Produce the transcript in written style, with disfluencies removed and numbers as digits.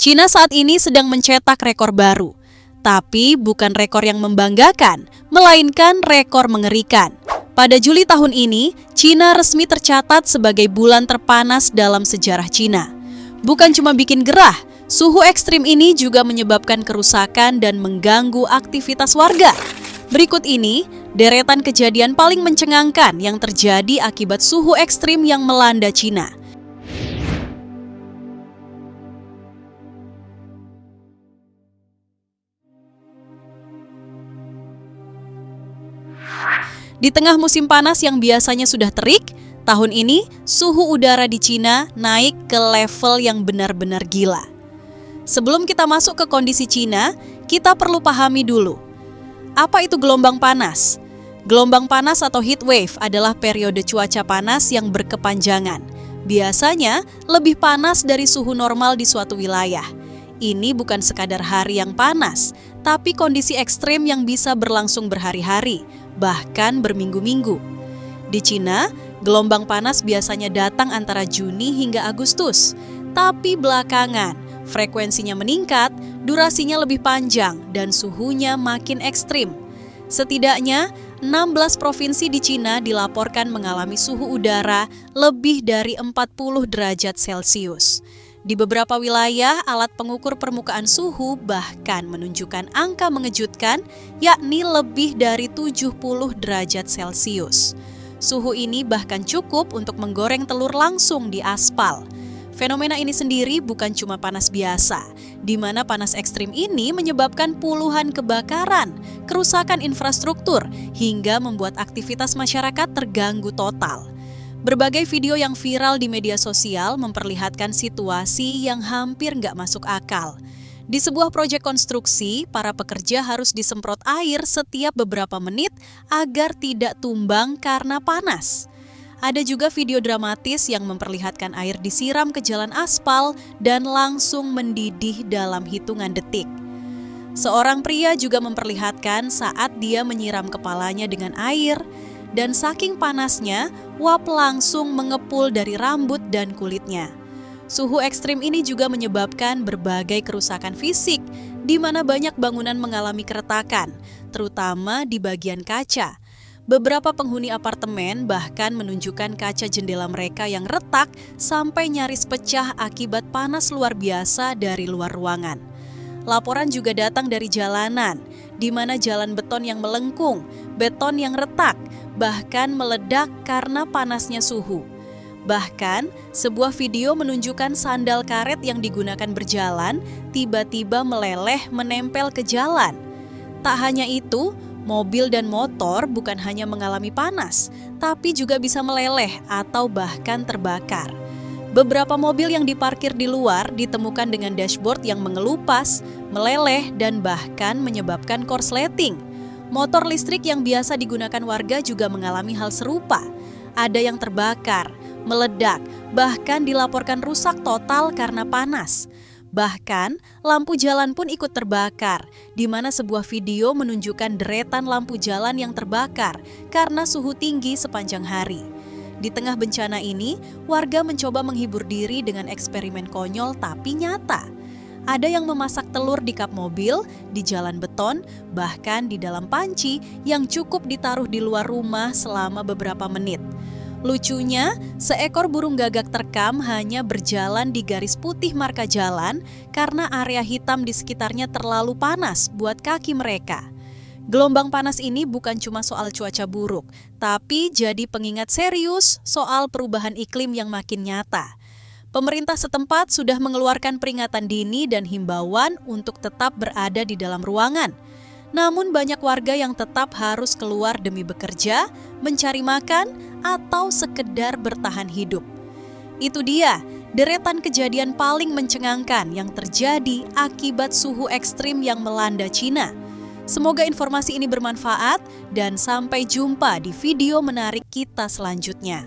Cina saat ini sedang mencetak rekor baru. Tapi bukan rekor yang membanggakan, melainkan rekor mengerikan. Pada Juli tahun ini, Cina resmi tercatat sebagai bulan terpanas dalam sejarah Cina. Bukan cuma bikin gerah, suhu ekstrim ini juga menyebabkan kerusakan dan mengganggu aktivitas warga. Berikut ini, deretan kejadian paling mencengangkan yang terjadi akibat suhu ekstrim yang melanda Cina. Di tengah musim panas yang biasanya sudah terik, tahun ini suhu udara di Cina naik ke level yang benar-benar gila. Sebelum kita masuk ke kondisi Cina, kita perlu pahami dulu. Apa itu gelombang panas? Gelombang panas atau heat wave adalah periode cuaca panas yang berkepanjangan. Biasanya lebih panas dari suhu normal di suatu wilayah. Ini bukan sekadar hari yang panas, tapi kondisi ekstrim yang bisa berlangsung berhari-hari, bahkan berminggu-minggu. Di Cina, gelombang panas biasanya datang antara Juni hingga Agustus. Tapi belakangan, frekuensinya meningkat, durasinya lebih panjang, dan suhunya makin ekstrim. Setidaknya, 16 provinsi di Cina dilaporkan mengalami suhu udara lebih dari 40 derajat Celcius. Di beberapa wilayah, alat pengukur permukaan suhu bahkan menunjukkan angka mengejutkan, yakni lebih dari 70 derajat Celcius. Suhu ini bahkan cukup untuk menggoreng telur langsung di aspal. Fenomena ini sendiri bukan cuma panas biasa, di mana panas ekstrim ini menyebabkan puluhan kebakaran, kerusakan infrastruktur, hingga membuat aktivitas masyarakat terganggu total. Berbagai video yang viral di media sosial memperlihatkan situasi yang hampir nggak masuk akal. Di sebuah proyek konstruksi, para pekerja harus disemprot air setiap beberapa menit agar tidak tumbang karena panas. Ada juga video dramatis yang memperlihatkan air disiram ke jalan aspal dan langsung mendidih dalam hitungan detik. Seorang pria juga memperlihatkan saat dia menyiram kepalanya dengan air, dan saking panasnya, uap langsung mengepul dari rambut dan kulitnya. Suhu ekstrim ini juga menyebabkan berbagai kerusakan fisik, di mana banyak bangunan mengalami keretakan, terutama di bagian kaca. Beberapa penghuni apartemen bahkan menunjukkan kaca jendela mereka yang retak sampai nyaris pecah akibat panas luar biasa dari luar ruangan. Laporan juga datang dari jalanan, di mana jalan beton yang melengkung, beton yang retak, bahkan meledak karena panasnya suhu. Bahkan, sebuah video menunjukkan sandal karet yang digunakan berjalan tiba-tiba meleleh menempel ke jalan. Tak hanya itu, mobil dan motor bukan hanya mengalami panas, tapi juga bisa meleleh atau bahkan terbakar. Beberapa mobil yang diparkir di luar ditemukan dengan dashboard yang mengelupas, meleleh, dan bahkan menyebabkan korsleting. Motor listrik yang biasa digunakan warga juga mengalami hal serupa. Ada yang terbakar, meledak, bahkan dilaporkan rusak total karena panas. Bahkan, lampu jalan pun ikut terbakar, di mana sebuah video menunjukkan deretan lampu jalan yang terbakar karena suhu tinggi sepanjang hari. Di tengah bencana ini, warga mencoba menghibur diri dengan eksperimen konyol tapi nyata. Ada yang memasak telur di kap mobil, di jalan beton, bahkan di dalam panci yang cukup ditaruh di luar rumah selama beberapa menit. Lucunya, seekor burung gagak terekam hanya berjalan di garis putih marka jalan karena area hitam di sekitarnya terlalu panas buat kaki mereka. Gelombang panas ini bukan cuma soal cuaca buruk, tapi jadi pengingat serius soal perubahan iklim yang makin nyata. Pemerintah setempat sudah mengeluarkan peringatan dini dan himbauan untuk tetap berada di dalam ruangan. Namun banyak warga yang tetap harus keluar demi bekerja, mencari makan, atau sekedar bertahan hidup. Itu dia, deretan kejadian paling mencengangkan yang terjadi akibat suhu ekstrim yang melanda Cina. Semoga informasi ini bermanfaat dan sampai jumpa di video menarik kita selanjutnya.